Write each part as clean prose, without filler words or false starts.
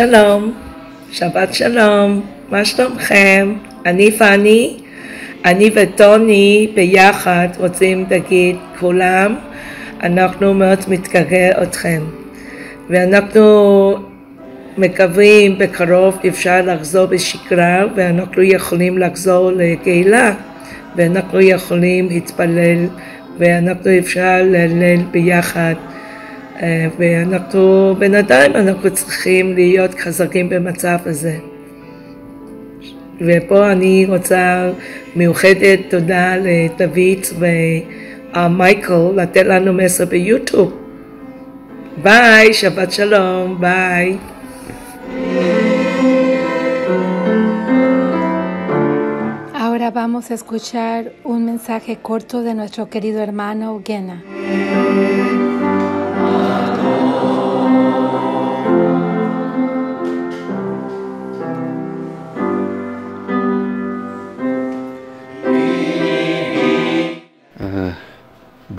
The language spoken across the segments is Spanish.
שלום, שבת שלום, מה שלומכם? אני פני, אני וטוני ביחד רוצים להגיד כולם, אנחנו מאוד מתגאה אתכם ואנחנו מקווים בקרוב אפשר לחזור בשגרה ואנחנו יכולים לחזור לקהילה ואנחנו יכולים להתפלל ואנחנו אפשר להלל ביחד ואנחנו בינתיים אנחנו צריכים להיות חזקים במצב הזה. ופה אני רוצה מיוחדת תודה לדוד ומייקל לתת לנו מסר ביוטיוב. ביי, שבת שלום, ביי. Ahora vamos a escuchar un mensaje corto de nuestro querido hermano Gena.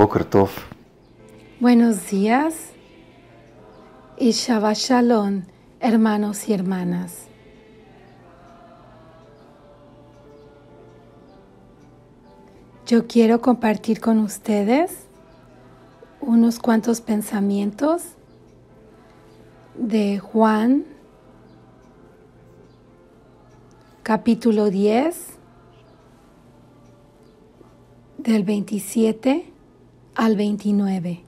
Boker Tov. Buenos días y Shabbat Shalom, hermanos y hermanas. Yo quiero compartir con ustedes unos cuantos pensamientos de Juan, capítulo 10, del 27 al 29.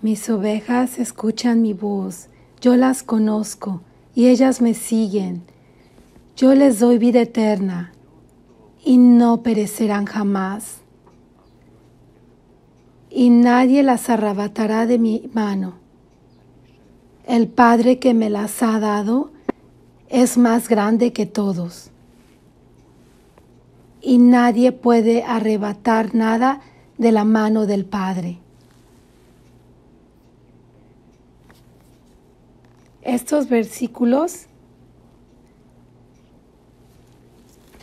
Mis ovejas escuchan mi voz, yo las conozco y ellas me siguen. Yo les doy vida eterna y no perecerán jamás. Y nadie las arrebatará de mi mano. El Padre que me las ha dado es más grande que todos. Y nadie puede arrebatar nada de la mano del Padre. Estos versículos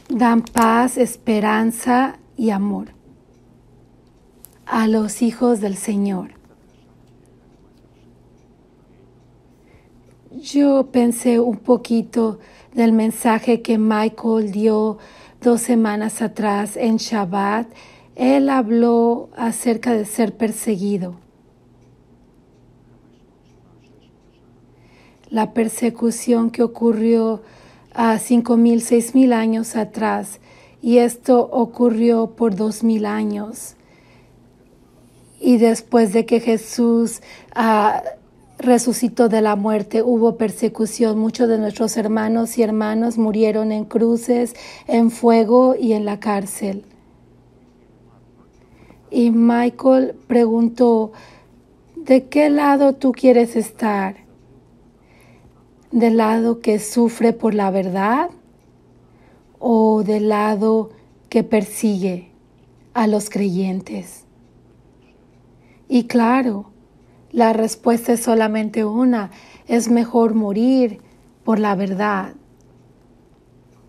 dan paz, esperanza y amor a los hijos del Señor. Yo pensé un poquito del mensaje que Michael dio 2 semanas atrás en Shabbat. Él habló acerca de ser perseguido. La persecución que ocurrió a 5,000, 6,000 años atrás, y esto ocurrió por 2,000 años. Y después de que Jesús resucitó de la muerte, hubo persecución. Muchos de nuestros hermanos y hermanas murieron en cruces, en fuego y en la cárcel. Y Michael preguntó, ¿de qué lado tú quieres estar? ¿Del lado que sufre por la verdad o del lado que persigue a los creyentes? Y claro, la respuesta es solamente una: es mejor morir por la verdad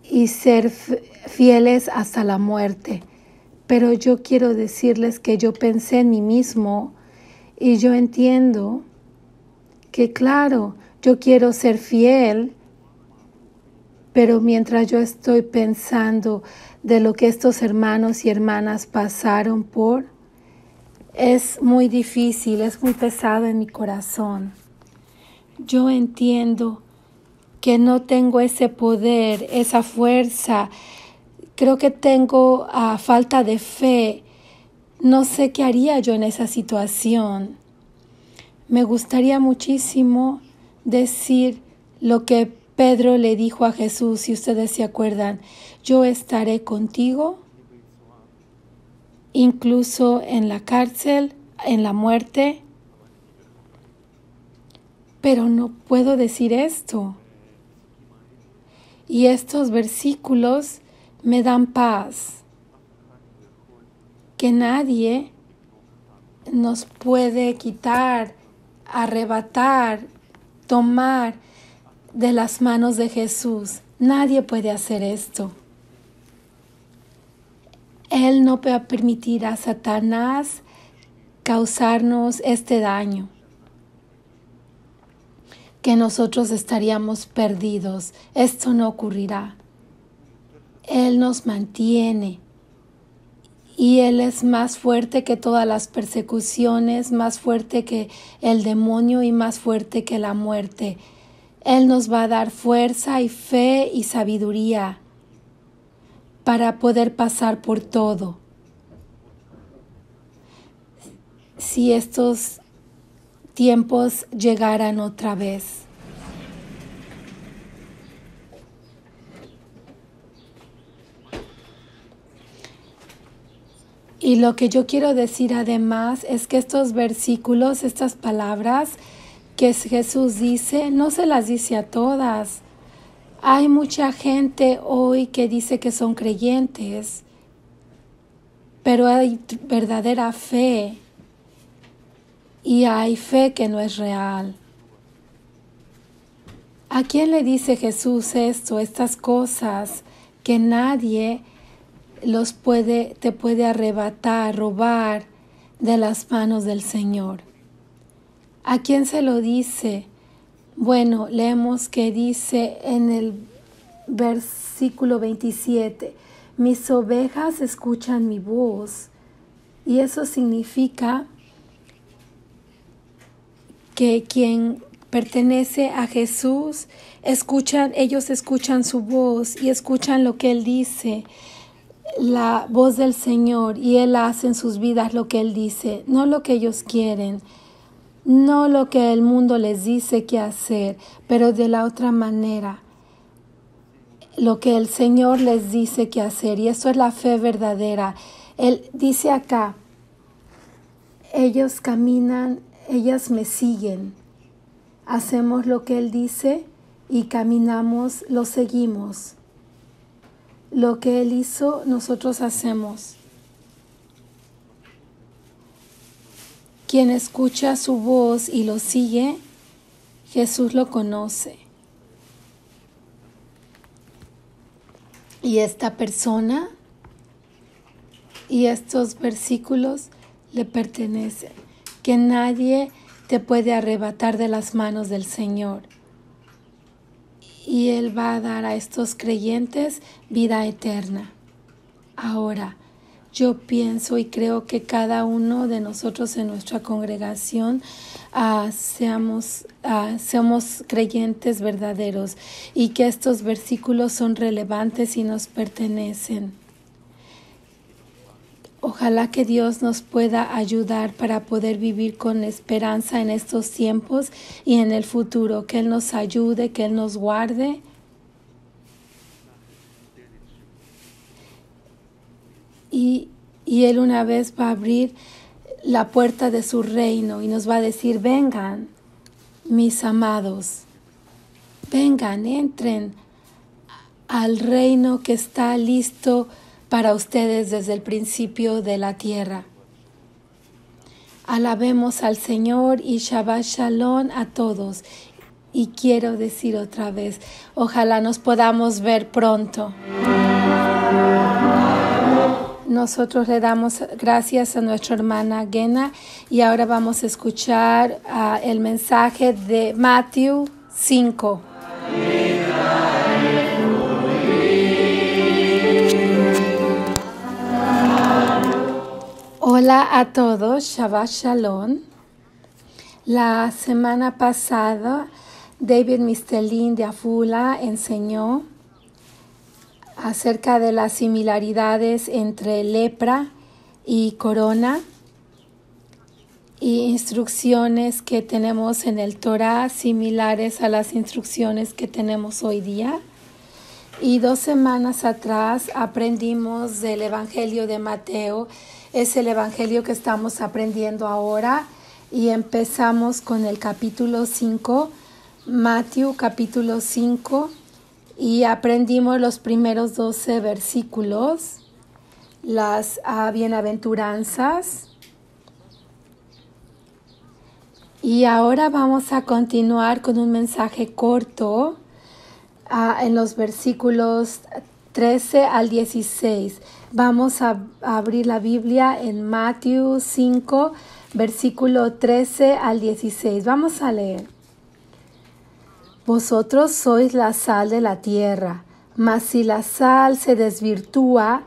y ser fieles hasta la muerte. Pero yo quiero decirles que yo pensé en mí mismo y yo entiendo que claro, yo quiero ser fiel, pero mientras yo estoy pensando de lo que estos hermanos y hermanas pasaron por, es muy difícil, es muy pesado en mi corazón. Yo entiendo que no tengo ese poder, esa fuerza. Creo que tengo falta de fe. No sé qué haría yo en esa situación. Me gustaría muchísimo decir lo que Pedro le dijo a Jesús, si ustedes se acuerdan: yo estaré contigo, incluso en la cárcel, en la muerte. Pero no puedo decir esto. Y estos versículos me dan paz, que nadie nos puede quitar, arrebatar, tomar de las manos de Jesús. Nadie puede hacer esto. Él no va a permitir a Satanás causarnos este daño, que nosotros estaríamos perdidos. Esto no ocurrirá. Él nos mantiene y Él es más fuerte que todas las persecuciones, más fuerte que el demonio y más fuerte que la muerte. Él nos va a dar fuerza y fe y sabiduría para poder pasar por todo. Si estos tiempos llegaran otra vez. Y lo que yo quiero decir además es que estos versículos, estas palabras que Jesús dice, no se las dice a todas. Hay mucha gente hoy que dice que son creyentes, pero hay verdadera fe y hay fe que no es real. ¿A quién le dice Jesús esto, estas cosas que nadie te puede arrebatar, robar de las manos del Señor? ¿A quién se lo dice? Bueno, leemos que dice en el versículo 27, mis ovejas escuchan mi voz. Y eso significa que quien pertenece a Jesús, ellos escuchan su voz y escuchan lo que Él dice, la voz del Señor, y Él hace en sus vidas lo que Él dice, no lo que ellos quieren, no lo que el mundo les dice que hacer, pero de la otra manera, lo que el Señor les dice que hacer, y eso es la fe verdadera. Él dice acá, ellos caminan, ellas me siguen, hacemos lo que Él dice y caminamos, lo seguimos. Lo que Él hizo, nosotros hacemos. Quien escucha su voz y lo sigue, Jesús lo conoce. Y esta persona y estos versículos le pertenecen. Que nadie te puede arrebatar de las manos del Señor. Y Él va a dar a estos creyentes vida eterna. Ahora, yo pienso y creo que cada uno de nosotros en nuestra congregación seamos creyentes verdaderos y que estos versículos son relevantes y nos pertenecen. Ojalá que Dios nos pueda ayudar para poder vivir con esperanza en estos tiempos y en el futuro, que Él nos ayude, que Él nos guarde. Y Él una vez va a abrir la puerta de su reino y nos va a decir, vengan, mis amados, vengan, entren al reino que está listo para ustedes desde el principio de la tierra. Alabemos al Señor y Shabbat Shalom a todos. Y quiero decir otra vez, ojalá nos podamos ver pronto. Nosotros le damos gracias a nuestra hermana Gena y ahora vamos a escuchar el mensaje de Mateo 5. Hola a todos, Shabbat Shalom. La semana pasada David Mistelin de Afula enseñó acerca de las similaridades entre lepra y corona y instrucciones que tenemos en el Torah similares a las instrucciones que tenemos hoy día. Y 2 semanas atrás aprendimos del Evangelio de Mateo, es el Evangelio que estamos aprendiendo ahora y empezamos con el capítulo 5, Mateo capítulo 5. Y aprendimos los primeros 12 versículos, las bienaventuranzas. Y ahora vamos a continuar con un mensaje corto en los versículos 13 al 16. Vamos a abrir la Biblia en Mateo 5, versículo 13 al 16. Vamos a leer. Vosotros sois la sal de la tierra, mas si la sal se desvirtúa,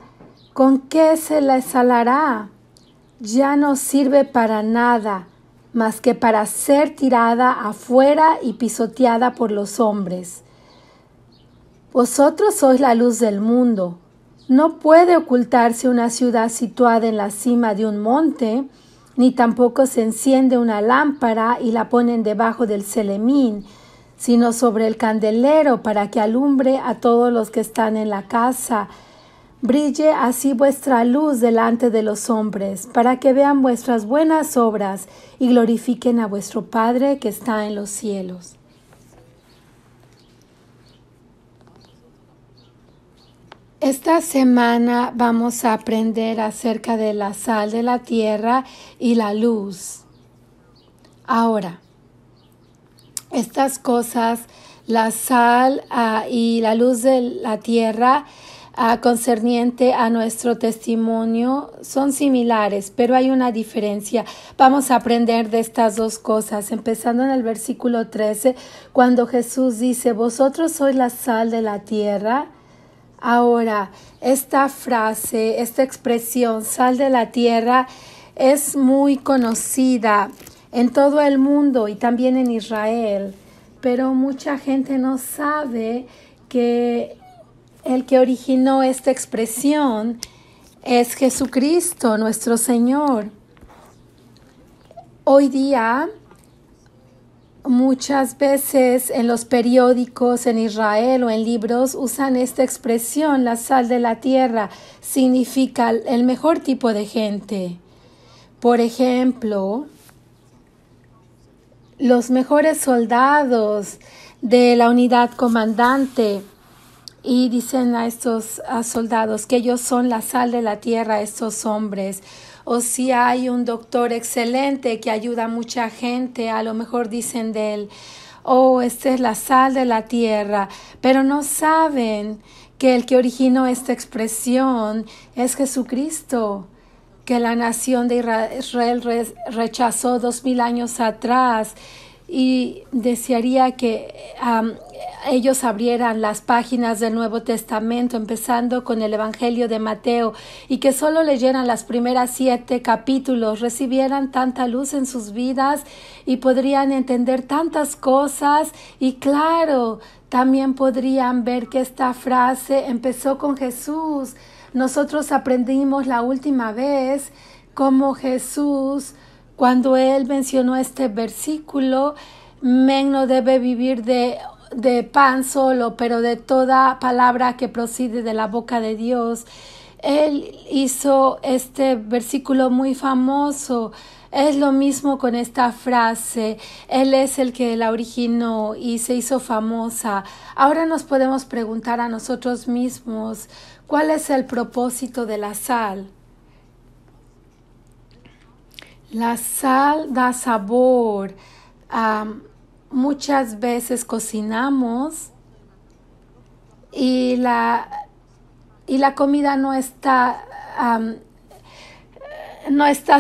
¿con qué se la salará? Ya no sirve para nada, más que para ser tirada afuera y pisoteada por los hombres. Vosotros sois la luz del mundo. No puede ocultarse una ciudad situada en la cima de un monte, ni tampoco se enciende una lámpara y la ponen debajo del celemín, sino sobre el candelero para que alumbre a todos los que están en la casa. Brille así vuestra luz delante de los hombres, para que vean vuestras buenas obras y glorifiquen a vuestro Padre que está en los cielos. Esta semana vamos a aprender acerca de la sal de la tierra y la luz. Ahora, estas cosas, la sal y la luz de la tierra concerniente a nuestro testimonio son similares, pero hay una diferencia. Vamos a aprender de estas dos cosas, empezando en el versículo 13, cuando Jesús dice, vosotros sois la sal de la tierra, Ahora, esta frase, esta expresión, sal de la tierra, es muy conocida en todo el mundo y también en Israel, pero mucha gente no sabe que el que originó esta expresión es Jesucristo, nuestro Señor. Hoy día, muchas veces en los periódicos en Israel o en libros usan esta expresión, la sal de la tierra, significa el mejor tipo de gente. Por ejemplo, los mejores soldados de la unidad comandante y dicen a estos soldados que ellos son la sal de la tierra, estos hombres. O si hay un doctor excelente que ayuda a mucha gente, a lo mejor dicen de él, oh, esta es la sal de la tierra, pero no saben que el que originó esta expresión es Jesucristo, que la nación de Israel rechazó 2000 años atrás, y desearía que ellos abrieran las páginas del Nuevo Testamento, empezando con el Evangelio de Mateo, y que solo leyeran las primeras 7 capítulos, recibieran tanta luz en sus vidas y podrían entender tantas cosas. Y claro, también podrían ver que esta frase empezó con Jesús. Nosotros aprendimos la última vez cómo Jesús, cuando él mencionó este versículo, men no debe vivir de pan solo, pero de toda palabra que procede de la boca de Dios. Él hizo este versículo muy famoso. Es lo mismo con esta frase. Él es el que la originó y se hizo famosa. Ahora nos podemos preguntar a nosotros mismos, ¿cuál es el propósito de la sal? La sal da sabor. Muchas veces cocinamos y la comida no está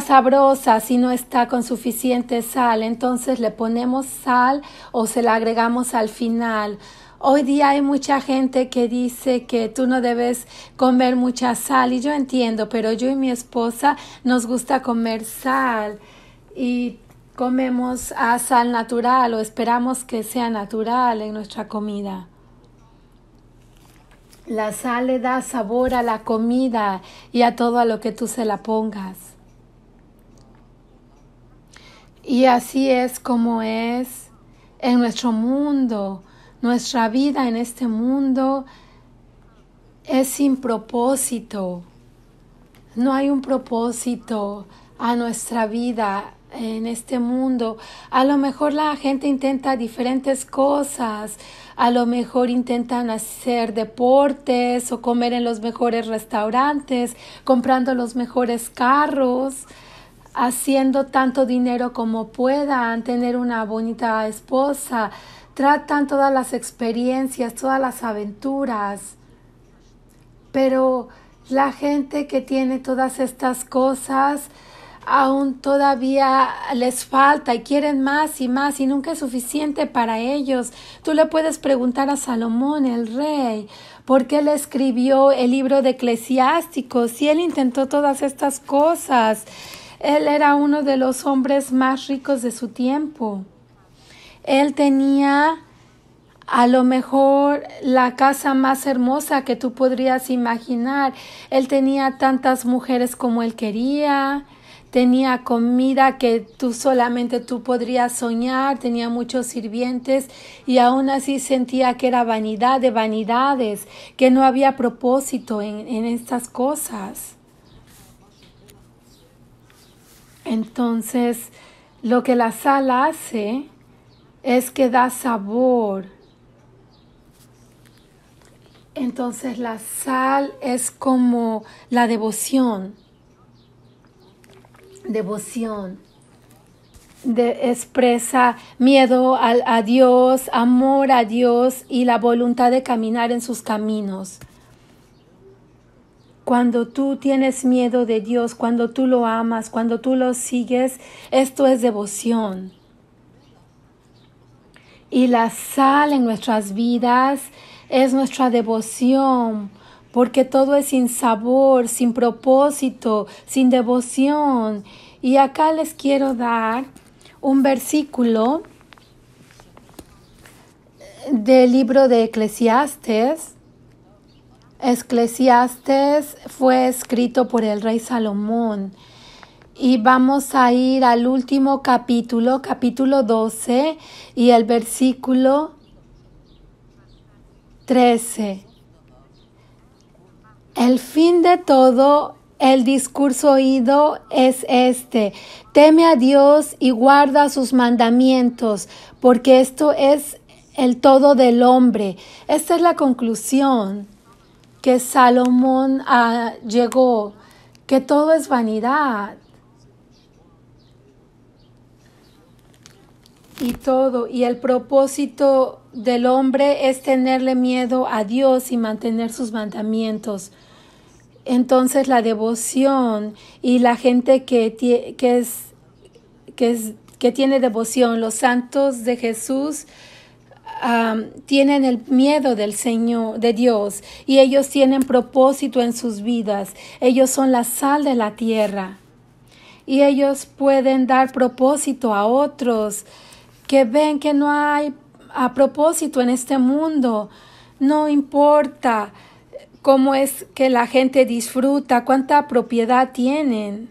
sabrosa si no está con suficiente sal. Entonces le ponemos sal o se la agregamos al final. Hoy día hay mucha gente que dice que tú no debes comer mucha sal, y yo entiendo, pero yo y mi esposa nos gusta comer sal y comemos sal natural o esperamos que sea natural en nuestra comida. La sal le da sabor a la comida y a todo a lo que tú se la pongas. Y así es como es en nuestro mundo. Nuestra vida en este mundo es sin propósito. No hay un propósito a nuestra vida en este mundo. A lo mejor la gente intenta diferentes cosas. A lo mejor intentan hacer deportes o comer en los mejores restaurantes, comprando los mejores carros, haciendo tanto dinero como puedan, tener una bonita esposa. Tratan todas las experiencias, todas las aventuras, pero la gente que tiene todas estas cosas aún todavía les falta y quieren más y más y nunca es suficiente para ellos. Tú le puedes preguntar a Salomón, el rey, por qué él escribió el libro de Eclesiásticos si él intentó todas estas cosas. Él era uno de los hombres más ricos de su tiempo. Él tenía a lo mejor la casa más hermosa que tú podrías imaginar. Él tenía tantas mujeres como él quería. Tenía comida que solamente tú podrías soñar. Tenía muchos sirvientes y aún así sentía que era vanidad de vanidades, que no había propósito en estas cosas. Entonces, lo que la sal hace es que da sabor. Entonces la sal es como la devoción. Expresa miedo a Dios, amor a Dios y la voluntad de caminar en sus caminos. Cuando tú tienes miedo de Dios, cuando tú lo amas, cuando tú lo sigues, esto es devoción. Y la sal en nuestras vidas es nuestra devoción porque todo es sin sabor, sin propósito, sin devoción. Y acá les quiero dar un versículo del libro de Eclesiastes. Eclesiastes fue escrito por el rey Salomón. Y vamos a ir al último capítulo, capítulo 12, y el versículo 13. El fin de todo el discurso oído es este: teme a Dios y guarda sus mandamientos, porque esto es el todo del hombre. Esta es la conclusión que Salomón llegó, que todo es vanidad. Y el propósito del hombre es tenerle miedo a Dios y mantener sus mandamientos. Entonces la devoción y la gente que tiene devoción, los santos de Jesús, tienen el miedo del Señor, de Dios, y ellos tienen propósito en sus vidas. Ellos son la sal de la tierra y ellos pueden dar propósito a otros que ven que no hay propósito en este mundo. No importa cómo es que la gente disfruta, cuánta propiedad tienen.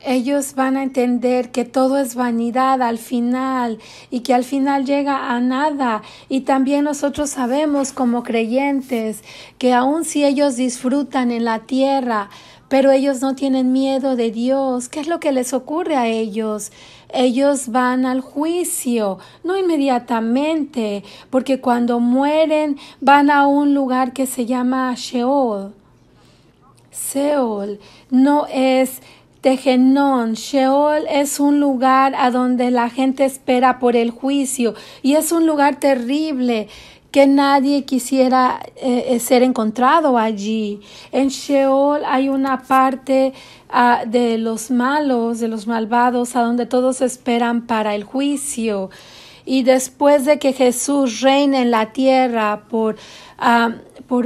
Ellos van a entender que todo es vanidad al final y que al final llega a nada. Y también nosotros sabemos como creyentes que aun si ellos disfrutan en la tierra, pero ellos no tienen miedo de Dios, ¿qué es lo que les ocurre a ellos? Ellos van al juicio, no inmediatamente, porque cuando mueren van a un lugar que se llama Sheol. Seol no es Tejenón. Sheol es un lugar a donde la gente espera por el juicio y es un lugar terrible que nadie quisiera ser encontrado allí. En Sheol hay una parte de los malos, de los malvados, a donde todos esperan para el juicio. Y después de que Jesús reine en la tierra por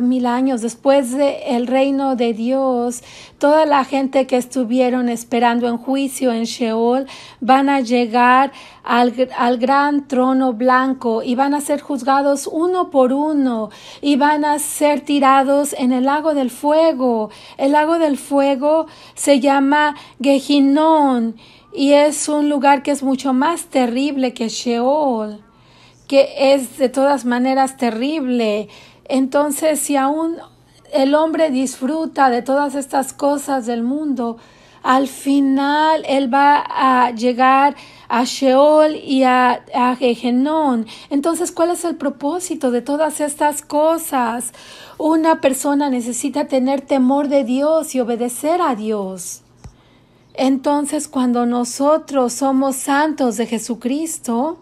1000 años, después del reino de Dios, toda la gente que estuvieron esperando en juicio en Sheol van a llegar al gran trono blanco y van a ser juzgados uno por uno y van a ser tirados en el lago del fuego. El lago del fuego se llama Gehinnom y es un lugar que es mucho más terrible que Sheol, que es de todas maneras terrible. Entonces, si aún el hombre disfruta de todas estas cosas del mundo, al final él va a llegar a Sheol y a Gehinnom. Entonces, ¿cuál es el propósito de todas estas cosas? Una persona necesita tener temor de Dios y obedecer a Dios. Entonces, cuando nosotros somos santos de Jesucristo,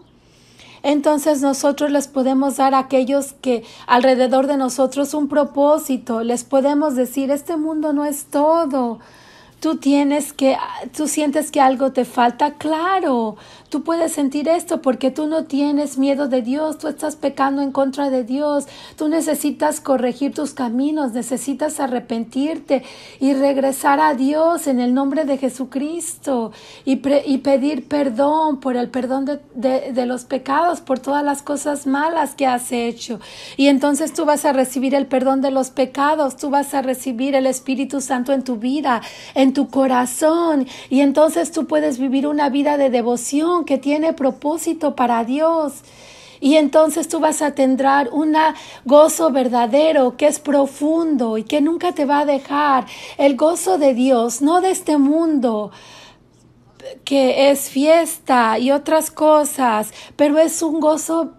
entonces nosotros les podemos dar a aquellos que alrededor de nosotros un propósito. Les podemos decir, este mundo no es todo. Tú sientes que algo te falta. Claro, tú puedes sentir esto porque tú no tienes miedo de Dios, tú estás pecando en contra de Dios, tú necesitas corregir tus caminos, necesitas arrepentirte y regresar a Dios en el nombre de Jesucristo y pedir perdón por el perdón de los pecados, por todas las cosas malas que has hecho. Y entonces tú vas a recibir el perdón de los pecados, tú vas a recibir el Espíritu Santo en tu vida, en tu corazón, y entonces tú puedes vivir una vida de devoción que tiene propósito para Dios. Y entonces tú vas a tener un gozo verdadero que es profundo y que nunca te va a dejar. El gozo de Dios, no de este mundo, que es fiesta y otras cosas, pero es un gozo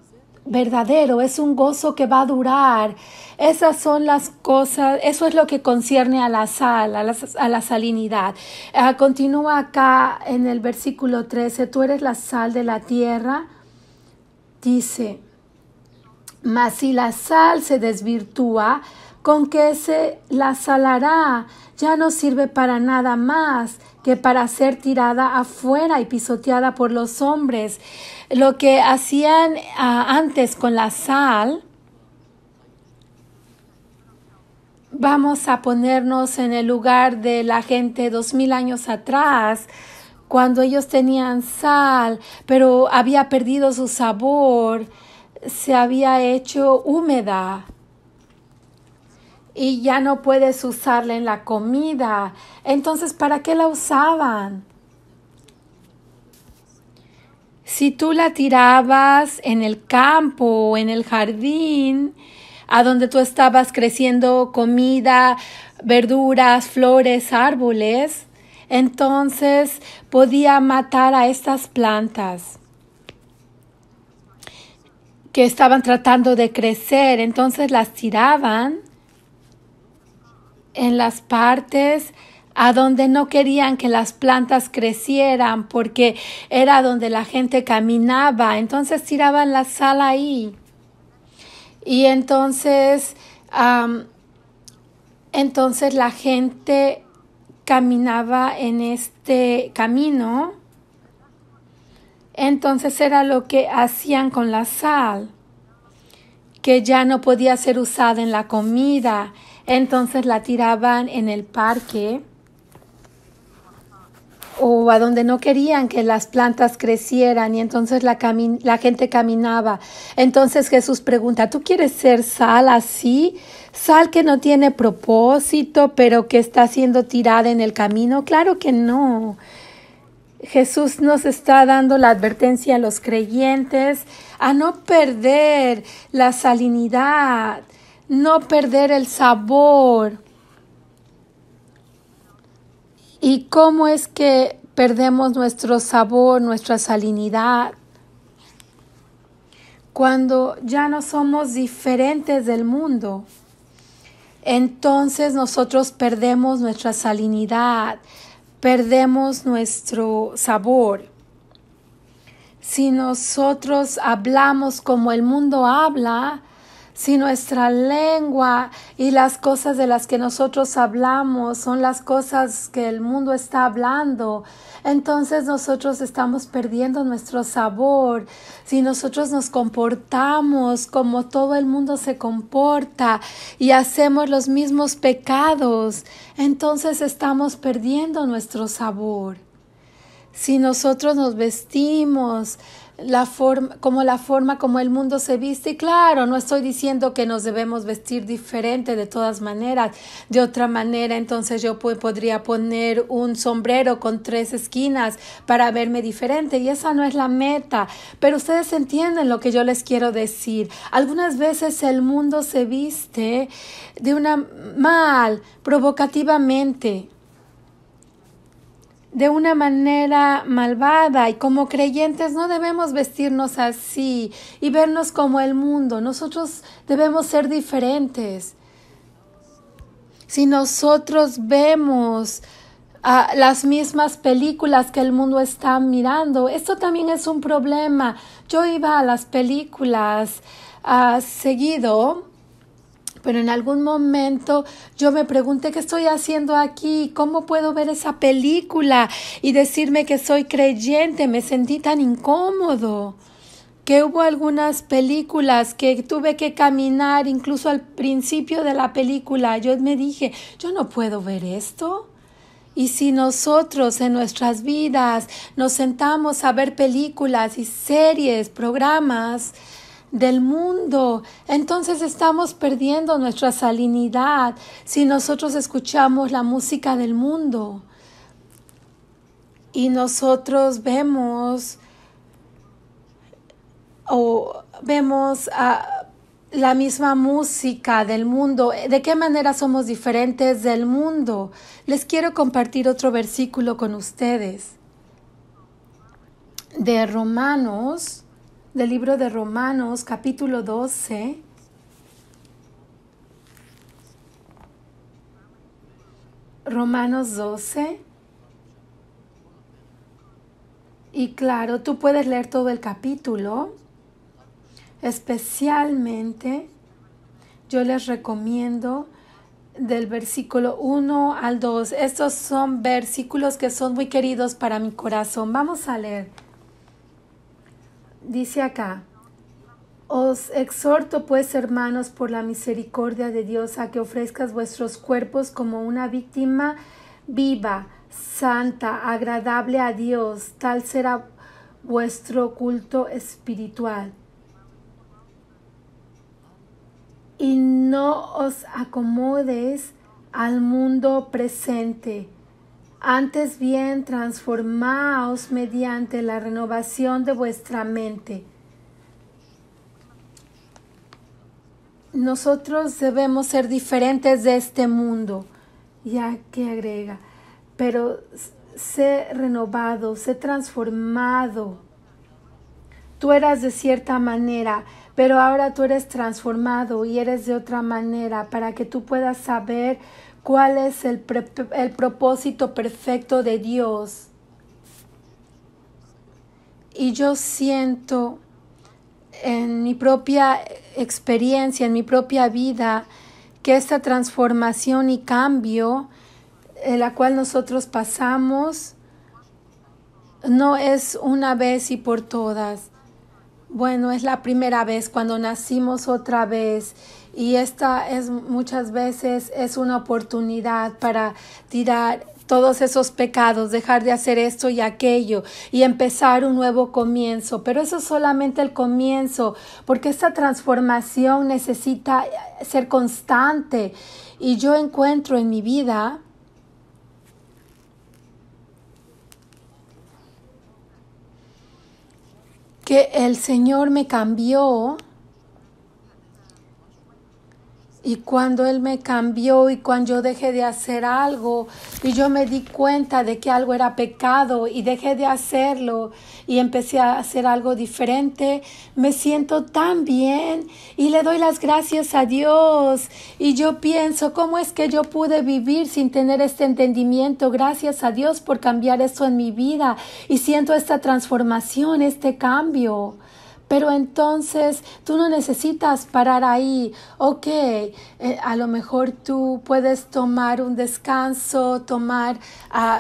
verdadero, es un gozo que va a durar. Esas son las cosas, eso es lo que concierne a la sal, a la salinidad. Continúa acá en el versículo 13, tú eres la sal de la tierra, dice, mas si la sal se desvirtúa, ¿con qué se la salará? Ya no sirve para nada más que para ser tirada afuera y pisoteada por los hombres. Lo que hacían antes con la sal vamos a ponernos en el lugar de la gente 2000 años atrás, cuando ellos tenían sal, pero había perdido su sabor, se había hecho húmeda y ya no puedes usarla en la comida. Entonces, ¿para qué la usaban? Si tú la tirabas en el campo o en el jardín, a donde tú estabas creciendo comida, verduras, flores, árboles, entonces podía matar a estas plantas que estaban tratando de crecer. Entonces las tiraban en las partes a donde no querían que las plantas crecieran, porque era donde la gente caminaba. Entonces tiraban la sal ahí. Y entonces la gente caminaba en este camino. Entonces era lo que hacían con la sal, que ya no podía ser usada en la comida. Entonces la tiraban en el parque o a donde no querían que las plantas crecieran, y entonces la gente caminaba. Entonces Jesús pregunta, ¿tú quieres ser sal así? Sal que no tiene propósito, pero que está siendo tirada en el camino. Claro que no. Jesús nos está dando la advertencia a los creyentes a no perder la salinidad, no perder el sabor. ¿Y cómo es que perdemos nuestro sabor, nuestra salinidad? Cuando ya no somos diferentes del mundo, entonces nosotros perdemos nuestra salinidad, perdemos nuestro sabor. Si nosotros hablamos como el mundo habla, si nuestra lengua y las cosas de las que nosotros hablamos son las cosas que el mundo está hablando, entonces nosotros estamos perdiendo nuestro sabor. Si nosotros nos comportamos como todo el mundo se comporta y hacemos los mismos pecados, entonces estamos perdiendo nuestro sabor. Si nosotros nos vestimos la forma como el mundo se viste, y claro, no estoy diciendo que nos debemos vestir diferente de todas maneras. De otra manera, entonces yo podría poner un sombrero con 3 esquinas para verme diferente, y esa no es la meta. Pero ustedes entienden lo que yo les quiero decir. Algunas veces el mundo se viste provocativamente, de una manera malvada, y como creyentes no debemos vestirnos así y vernos como el mundo. Nosotros debemos ser diferentes. Si nosotros vemos las mismas películas que el mundo está mirando, esto también es un problema. Yo iba a las películas seguido, pero en algún momento yo me pregunté qué estoy haciendo aquí, cómo puedo ver esa película y decirme que soy creyente. Me sentí tan incómodo que hubo algunas películas que tuve que caminar, incluso al principio de la película. Yo me dije, yo no puedo ver esto. Y si nosotros en nuestras vidas nos sentamos a ver películas y series, programas del mundo, entonces estamos perdiendo nuestra salinidad. Si nosotros escuchamos la música del mundo y nosotros vemos la misma música del mundo, ¿de qué manera somos diferentes del mundo? Les quiero compartir otro versículo con ustedes de Romanos, del libro de Romanos, capítulo 12. Romanos 12. Y claro, tú puedes leer todo el capítulo. Especialmente, yo les recomiendo del versículo 1 al 2. Estos son versículos que son muy queridos para mi corazón. Vamos a leer. Dice acá: Os exhorto pues, hermanos, por la misericordia de Dios, a que ofrezcas vuestros cuerpos como una víctima viva, santa, agradable a Dios. Tal será vuestro culto espiritual. Y no os acomodes al mundo presente. Antes bien, transformaos mediante la renovación de vuestra mente. Nosotros debemos ser diferentes de este mundo. Ya que agrega, pero sé renovado, sé transformado. Tú eras de cierta manera, pero ahora tú eres transformado y eres de otra manera, para que tú puedas saber cuál es el propósito perfecto de Dios. Y yo siento en mi propia experiencia, en mi propia vida, que esta transformación y cambio en la cual nosotros pasamos no es una vez y por todas. Bueno, es la primera vez cuando nacimos otra vez, y esta es muchas veces es una oportunidad para tirar todos esos pecados, dejar de hacer esto y aquello y empezar un nuevo comienzo. Pero eso es solamente el comienzo, porque esta transformación necesita ser constante. Y yo encuentro en mi vida que el Señor me cambió, y cuando Él me cambió y cuando yo dejé de hacer algo y yo me di cuenta de que algo era pecado y dejé de hacerlo y empecé a hacer algo diferente, me siento tan bien y le doy las gracias a Dios. Y yo pienso, ¿cómo es que yo pude vivir sin tener este entendimiento? Gracias a Dios por cambiar esto en mi vida, y siento esta transformación, este cambio. Pero entonces tú no necesitas parar ahí. Ok, a lo mejor tú puedes tomar un descanso,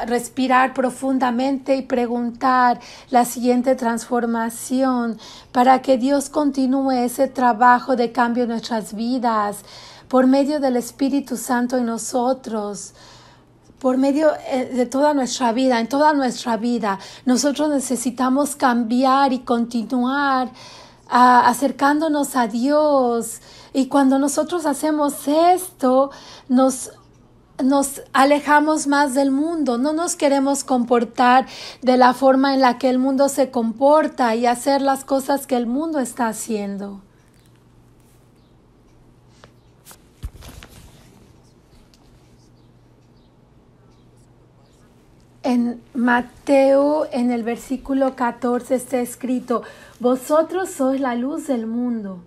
respirar profundamente y preguntar la siguiente transformación, para que Dios continúe ese trabajo de cambio en nuestras vidas por medio del Espíritu Santo en nosotros. Por medio de toda nuestra vida, en toda nuestra vida, nosotros necesitamos cambiar y continuar acercándonos a Dios. Y cuando nosotros hacemos esto, nos alejamos más del mundo. No nos queremos comportar de la forma en la que el mundo se comporta y hacer las cosas que el mundo está haciendo. En Mateo, en el versículo 14 está escrito: vosotros sois la luz del mundo.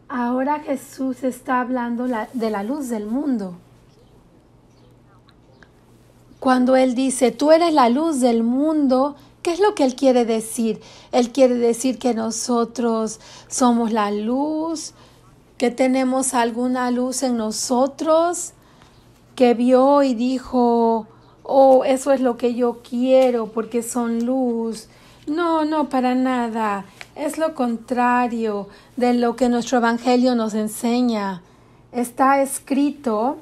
Ahora Jesús está hablando de la luz del mundo. Cuando Él dice, tú eres la luz del mundo, ¿qué es lo que Él quiere decir? Él quiere decir que nosotros somos la luz, que tenemos alguna luz en nosotros, que vio y dijo, oh, eso es lo que yo quiero porque son luz. No, para nada. Es lo contrario de lo que nuestro Evangelio nos enseña. Está escrito,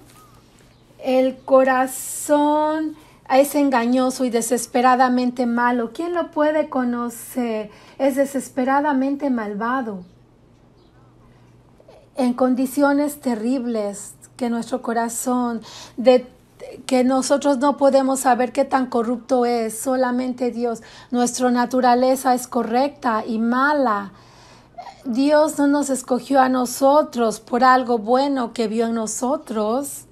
el corazón es engañoso y desesperadamente malo. ¿Quién lo puede conocer? Es desesperadamente malvado. En condiciones terribles, que nuestro corazón, que nosotros no podemos saber qué tan corrupto es, solamente Dios. Nuestra naturaleza es correcta y mala. Dios no nos escogió a nosotros por algo bueno que vio en nosotros.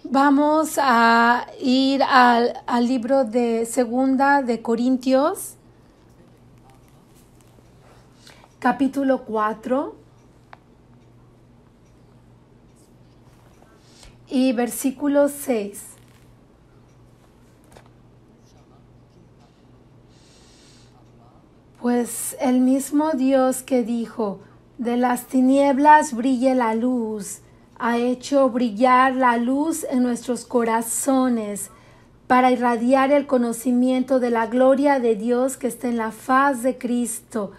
Vamos a ir al libro de Segunda de Corintios, capítulo 4. Y versículo 6. Pues el mismo Dios que dijo, de las tinieblas brille la luz, ha hecho brillar la luz en nuestros corazones para irradiar el conocimiento de la gloria de Dios que está en la faz de Cristo.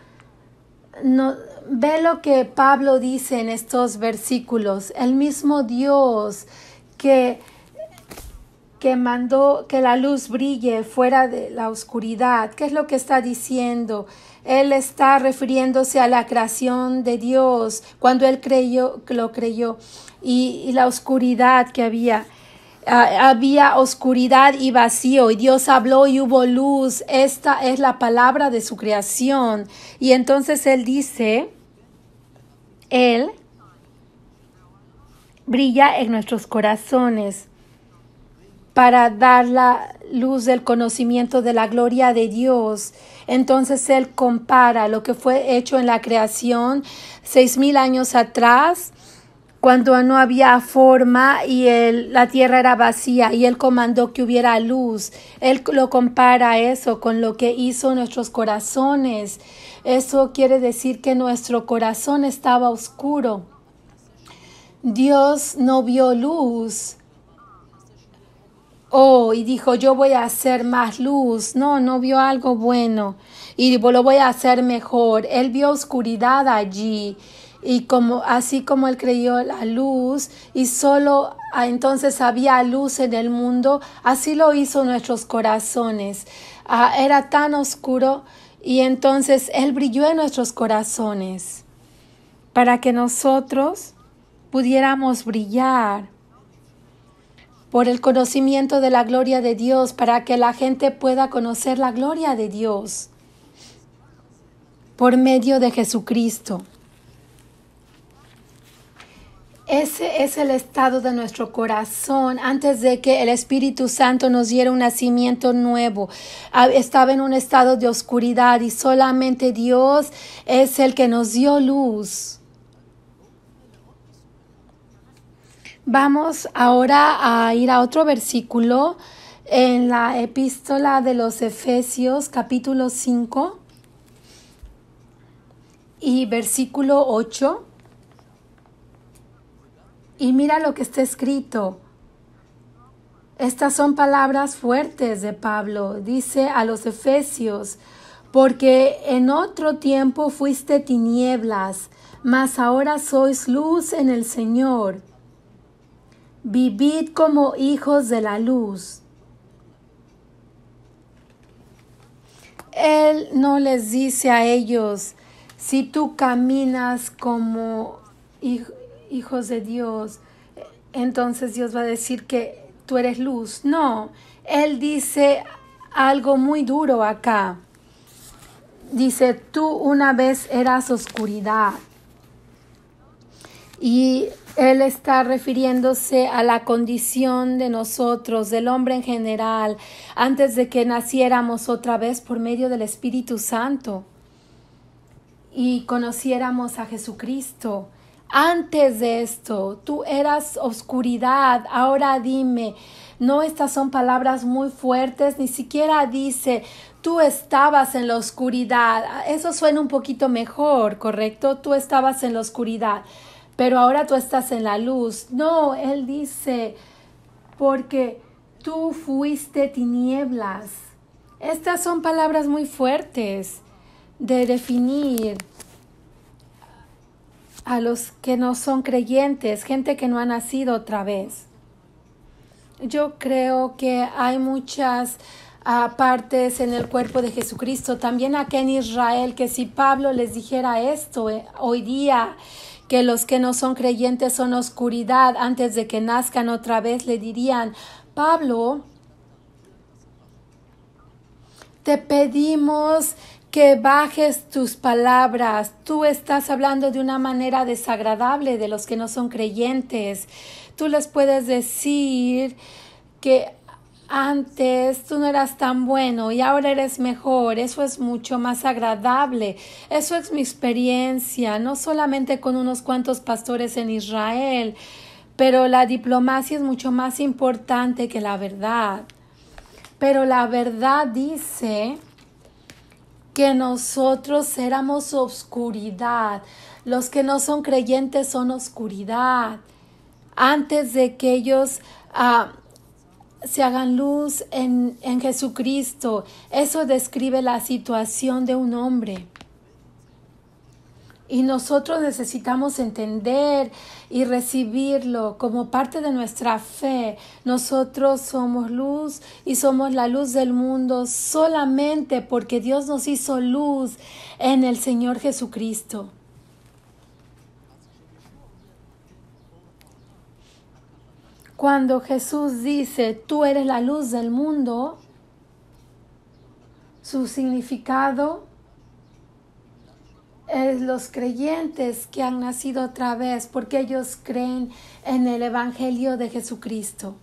no, ve lo que Pablo dice en estos versículos. El mismo Dios que mandó que la luz brille fuera de la oscuridad. ¿Qué es lo que está diciendo? Él está refiriéndose a la creación de Dios cuando él lo creyó y la oscuridad que había. Había oscuridad y vacío y Dios habló y hubo luz. Esta es la palabra de su creación. Y entonces él dice, él brilla en nuestros corazones para dar la luz del conocimiento de la gloria de Dios. Entonces él compara lo que fue hecho en la creación 6,000 años atrás, cuando no había forma y la tierra era vacía y él comandó que hubiera luz. Él lo compara eso con lo que hizo nuestros corazones. Eso quiere decir que nuestro corazón estaba oscuro. Dios no vio luz. Y dijo, yo voy a hacer más luz. No vio algo bueno y lo voy a hacer mejor. Él vio oscuridad allí y así como él creyó la luz y solo entonces había luz en el mundo, así lo hizo nuestros corazones. Era tan oscuro y entonces él brilló en nuestros corazones para que nosotros pudiéramos brillar por el conocimiento de la gloria de Dios, para que la gente pueda conocer la gloria de Dios por medio de Jesucristo. Ese es el estado de nuestro corazón antes de que el Espíritu Santo nos diera un nacimiento nuevo. Estaba en un estado de oscuridad y solamente Dios es el que nos dio luz. Vamos ahora a ir a otro versículo en la epístola de los Efesios, capítulo 5 y versículo 8. Y mira lo que está escrito. Estas son palabras fuertes de Pablo. Dice a los Efesios, porque en otro tiempo fuiste tinieblas, mas ahora sois luz en el Señor. Vivid como hijos de la luz. Él no les dice a ellos, si tú caminas como hijos de Dios, entonces Dios va a decir que tú eres luz. No, Él dice algo muy duro acá. Dice, tú una vez eras oscuridad. Y Él está refiriéndose a la condición de nosotros, del hombre en general, antes de que naciéramos otra vez por medio del Espíritu Santo y conociéramos a Jesucristo. Antes de esto, tú eras oscuridad. Ahora dime, no, estas son palabras muy fuertes, ni siquiera dice, tú estabas en la oscuridad. Eso suena un poquito mejor, ¿correcto? Tú estabas en la oscuridad, pero ahora tú estás en la luz. No, él dice, porque tú fuiste tinieblas. Estas son palabras muy fuertes de definir a los que no son creyentes, gente que no ha nacido otra vez. Yo creo que hay muchas partes en el cuerpo de Jesucristo, también aquí en Israel, que si Pablo les dijera esto hoy día, que los que no son creyentes son oscuridad, antes de que nazcan otra vez, le dirían, Pablo, te pedimos que bajes tus palabras. Tú estás hablando de una manera desagradable de los que no son creyentes. Tú les puedes decir que antes tú no eras tan bueno y ahora eres mejor. Eso es mucho más agradable. Eso es mi experiencia, no solamente con unos cuantos pastores en Israel, pero la diplomacia es mucho más importante que la verdad. Pero la verdad dice que nosotros éramos oscuridad. Los que no son creyentes son oscuridad. Antes de que ellos se hagan luz en Jesucristo. Eso describe la situación de un hombre. Y nosotros necesitamos entender y recibirlo como parte de nuestra fe. Nosotros somos luz y somos la luz del mundo solamente porque Dios nos hizo luz en el Señor Jesucristo. Cuando Jesús dice, tú eres la luz del mundo, su significado es los creyentes que han nacido otra vez porque ellos creen en el Evangelio de Jesucristo.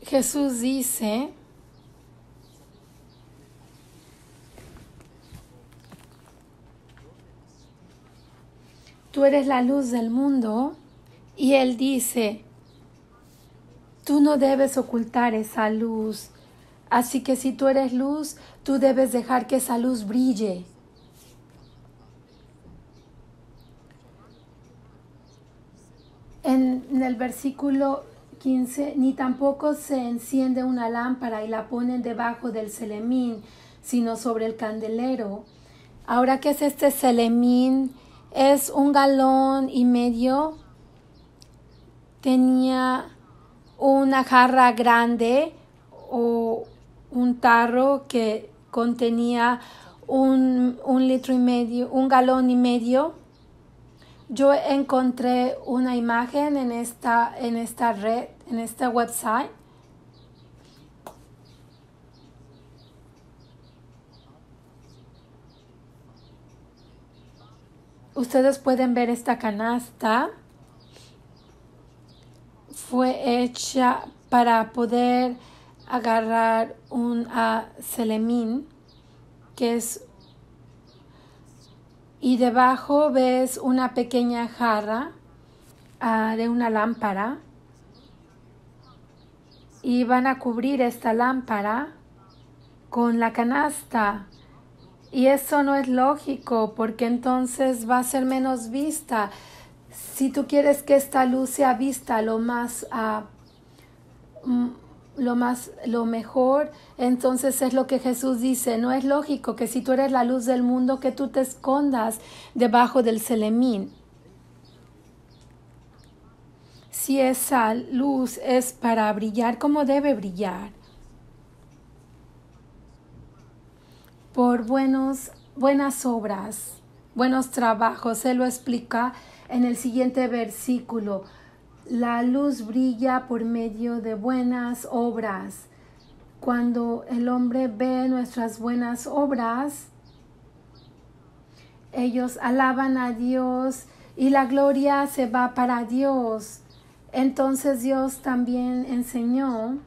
Jesús dice, tú eres la luz del mundo, y Él dice, tú no debes ocultar esa luz, así que si tú eres luz, tú debes dejar que esa luz brille. En el versículo 15, ni tampoco se enciende una lámpara y la ponen debajo del celemín, sino sobre el candelero. Ahora, ¿qué es este celemín? Es 1,5 galones. Tenía una jarra grande o un tarro que contenía 1,5 litros, 1,5 galones. Yo encontré una imagen en esta red, en este website. Ustedes pueden ver esta canasta. Fue hecha para poder agarrar un celemín, que es, y debajo ves una pequeña jarra de una lámpara, y van a cubrir esta lámpara con la canasta. Y eso no es lógico, porque entonces va a ser menos vista. Si tú quieres que esta luz sea vista lo mejor, entonces es lo que Jesús dice. No es lógico que si tú eres la luz del mundo, que tú te escondas debajo del celemín. Si esa luz es para brillar, ¿cómo debe brillar? Por buenas obras, buenos trabajos. Él lo explica en el siguiente versículo. La luz brilla por medio de buenas obras. Cuando el hombre ve nuestras buenas obras, ellos alaban a Dios y la gloria se va para Dios. Entonces Dios también enseñó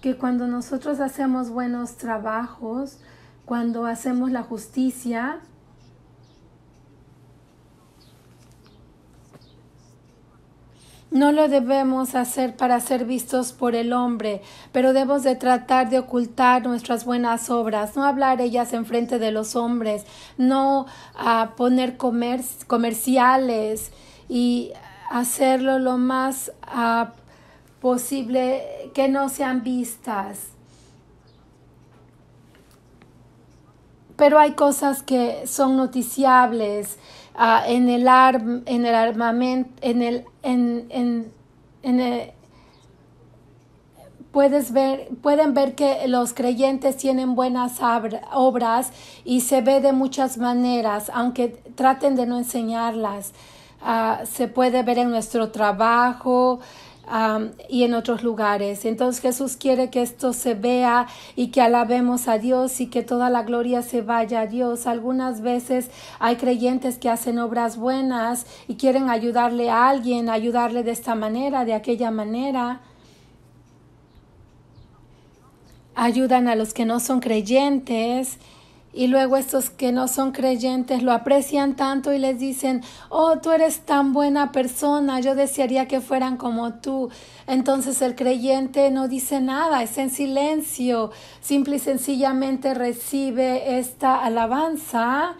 que cuando nosotros hacemos buenos trabajos, cuando hacemos la justicia, no lo debemos hacer para ser vistos por el hombre, pero debemos de tratar de ocultar nuestras buenas obras, no hablar ellas en frente de los hombres, no poner comerciales y hacerlo lo más posible que no sean vistas. Pero hay cosas que son noticiables pueden ver que los creyentes tienen buenas obras y se ve de muchas maneras, aunque traten de no enseñarlas. Se puede ver en nuestro trabajo y en otros lugares. Entonces Jesús quiere que esto se vea y que alabemos a Dios y que toda la gloria se vaya a Dios. Algunas veces hay creyentes que hacen obras buenas y quieren ayudarle a alguien, ayudarle de esta manera, de aquella manera. Ayudan a los que no son creyentes. Y luego estos que no son creyentes lo aprecian tanto y les dicen, oh, tú eres tan buena persona, yo desearía que fueran como tú. Entonces el creyente no dice nada, es en silencio, simple y sencillamente recibe esta alabanza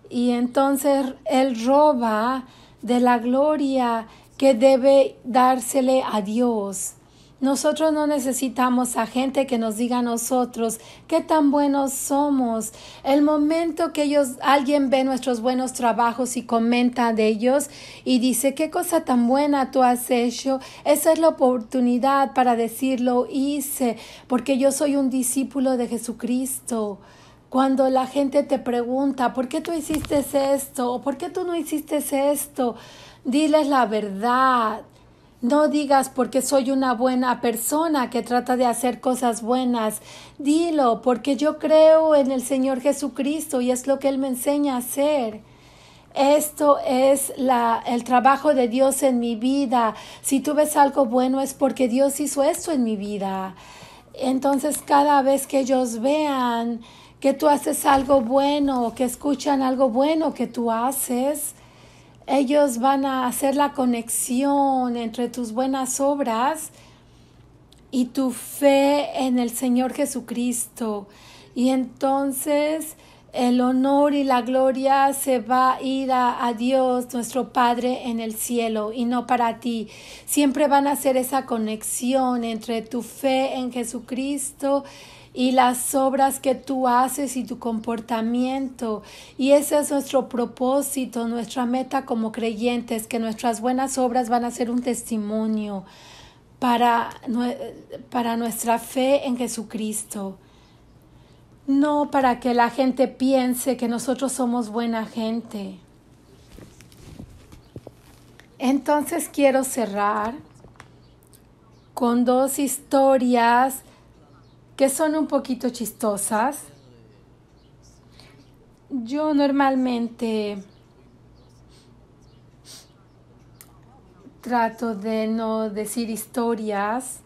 y entonces él roba de la gloria que debe dársele a Dios. Nosotros no necesitamos a gente que nos diga a nosotros qué tan buenos somos. El momento que alguien ve nuestros buenos trabajos y comenta de ellos y dice qué cosa tan buena tú has hecho, esa es la oportunidad para decirlo hice, porque yo soy un discípulo de Jesucristo. Cuando la gente te pregunta ¿por qué tú hiciste esto? ¿O por qué tú no hiciste esto? Diles la verdad. No digas porque soy una buena persona que trata de hacer cosas buenas. Dilo porque yo creo en el Señor Jesucristo y es lo que Él me enseña a hacer. Esto es el trabajo de Dios en mi vida. Si tú ves algo bueno es porque Dios hizo esto en mi vida. Entonces cada vez que ellos vean que tú haces algo bueno, que escuchan algo bueno que tú haces, ellos van a hacer la conexión entre tus buenas obras y tu fe en el Señor Jesucristo. Y entonces el honor y la gloria se va a ir a Dios, nuestro Padre en el cielo, y no para ti. Siempre van a hacer esa conexión entre tu fe en Jesucristo y las obras que tú haces y tu comportamiento. Y ese es nuestro propósito, nuestra meta como creyentes, que nuestras buenas obras van a ser un testimonio para nuestra fe en Jesucristo. No para que la gente piense que nosotros somos buena gente. Entonces quiero cerrar con 2 historias que son un poquito chistosas. Yo normalmente trato de no decir historias,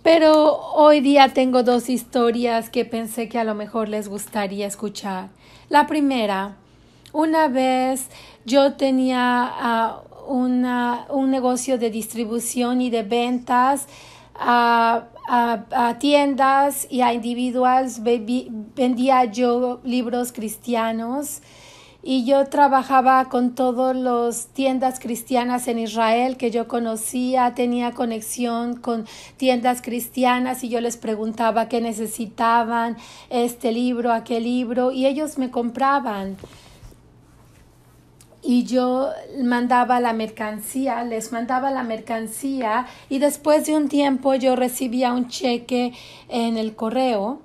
pero hoy día tengo 2 historias que pensé que a lo mejor les gustaría escuchar. La primera, una vez yo tenía un negocio de distribución y de ventas a tiendas y a individuales. Vendía yo libros cristianos y yo trabajaba con todas las tiendas cristianas en Israel que yo conocía, tenía conexión con tiendas cristianas y yo les preguntaba qué necesitaban, este libro, aquel libro, y ellos me compraban. Y yo les mandaba la mercancía y después de un tiempo yo recibía un cheque en el correo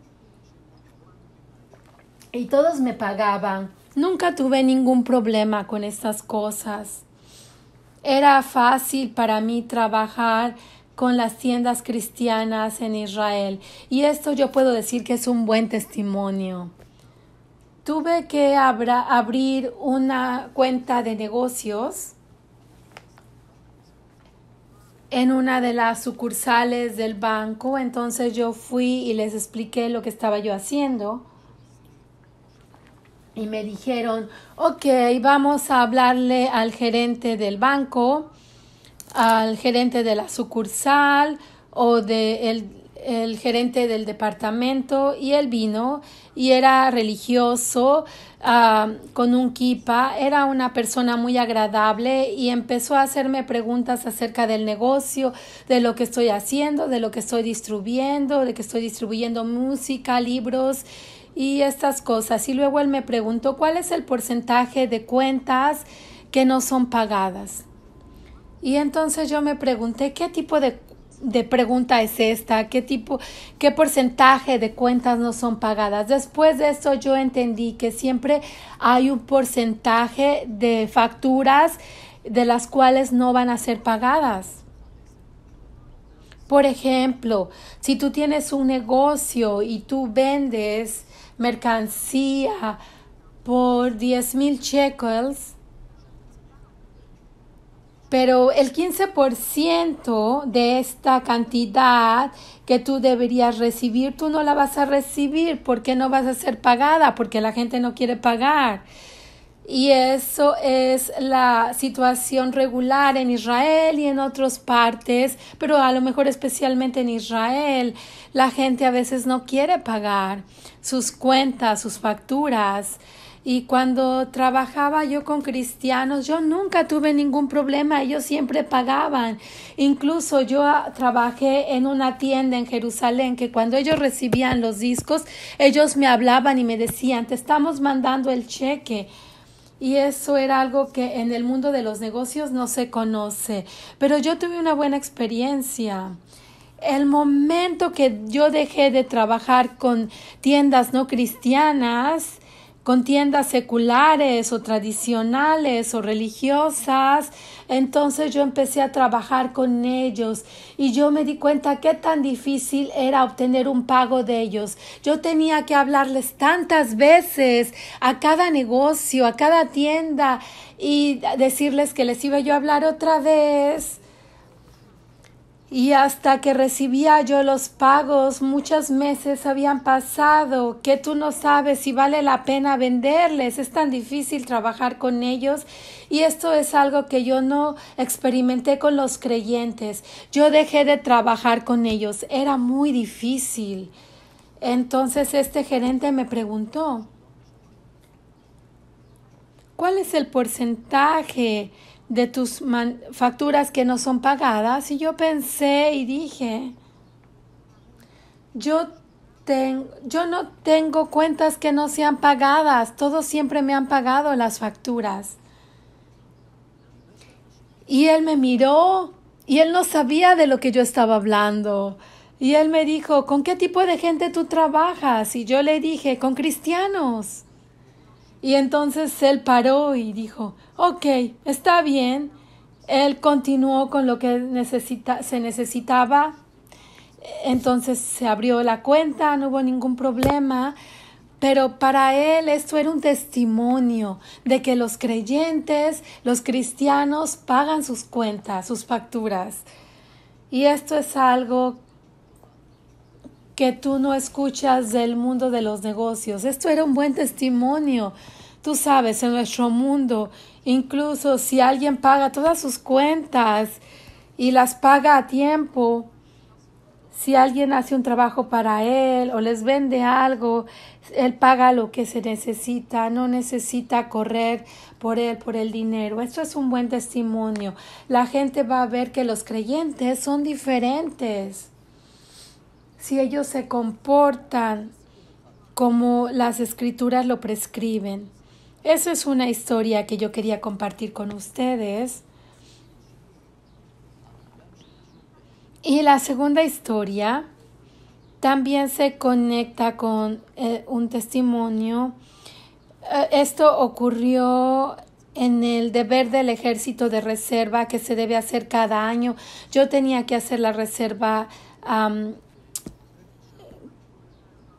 y todos me pagaban. Nunca tuve ningún problema con estas cosas. Era fácil para mí trabajar con las tiendas cristianas en Israel y esto yo puedo decir que es un buen testimonio. Tuve que abrir una cuenta de negocios en una de las sucursales del banco. Entonces yo fui y les expliqué lo que estaba yo haciendo. Y me dijeron, ok, vamos a hablarle al gerente del banco, al gerente de la sucursal o el gerente del departamento. Y él vino y era religioso, con un kippah, era una persona muy agradable y empezó a hacerme preguntas acerca del negocio, de lo que estoy haciendo, de lo que estoy distribuyendo, de que estoy distribuyendo música, libros y estas cosas. Y luego él me preguntó cuál es el porcentaje de cuentas que no son pagadas. Y entonces yo me pregunté qué tipo de pregunta es esta, qué porcentaje de cuentas no son pagadas. Después de esto yo entendí que siempre hay un porcentaje de facturas de las cuales no van a ser pagadas. Por ejemplo, si tú tienes un negocio y tú vendes mercancía por 10,000 shekels, pero el 15% de esta cantidad que tú deberías recibir, tú no la vas a recibir porque no vas a ser pagada, porque la gente no quiere pagar. Y eso es la situación regular en Israel y en otras partes, pero a lo mejor especialmente en Israel. La gente a veces no quiere pagar sus cuentas, sus facturas. Y cuando trabajaba yo con cristianos, yo nunca tuve ningún problema, ellos siempre pagaban. Incluso yo trabajé en una tienda en Jerusalén que cuando ellos recibían los discos, ellos me hablaban y me decían, te estamos mandando el cheque. Y eso era algo que en el mundo de los negocios no se conoce. Pero yo tuve una buena experiencia. El momento que yo dejé de trabajar con tiendas no cristianas, con tiendas seculares o tradicionales o religiosas, entonces yo empecé a trabajar con ellos y yo me di cuenta qué tan difícil era obtener un pago de ellos. Yo tenía que hablarles tantas veces a cada negocio, a cada tienda y decirles que les iba yo a hablar otra vez. Y hasta que recibía yo los pagos, muchos meses habían pasado, que tú no sabes si vale la pena venderles. Es tan difícil trabajar con ellos. Y esto es algo que yo no experimenté con los creyentes. Yo dejé de trabajar con ellos. Era muy difícil. Entonces este gerente me preguntó, ¿cuál es el porcentaje de tus facturas que no son pagadas? Y yo pensé y dije, yo no tengo cuentas que no sean pagadas, todos siempre me han pagado las facturas. Y él me miró y él no sabía de lo que yo estaba hablando. Y él me dijo, ¿con qué tipo de gente tú trabajas? Y yo le dije, con cristianos. Y entonces él paró y dijo, ok, está bien. Él continuó con lo que se necesitaba. Entonces se abrió la cuenta, no hubo ningún problema. Pero para él esto era un testimonio de que los creyentes, los cristianos, pagan sus cuentas, sus facturas. Y esto es algo que tú no escuchas del mundo de los negocios. Esto era un buen testimonio. Tú sabes, en nuestro mundo, incluso si alguien paga todas sus cuentas y las paga a tiempo, si alguien hace un trabajo para él o les vende algo, él paga lo que se necesita, no necesita correr por el dinero. Esto es un buen testimonio. La gente va a ver que los creyentes son diferentes. Si ellos se comportan como las escrituras lo prescriben. Esa es una historia que yo quería compartir con ustedes. Y la segunda historia también se conecta con un testimonio. Esto ocurrió en el deber del ejército de reserva que se debe hacer cada año. Yo tenía que hacer la reserva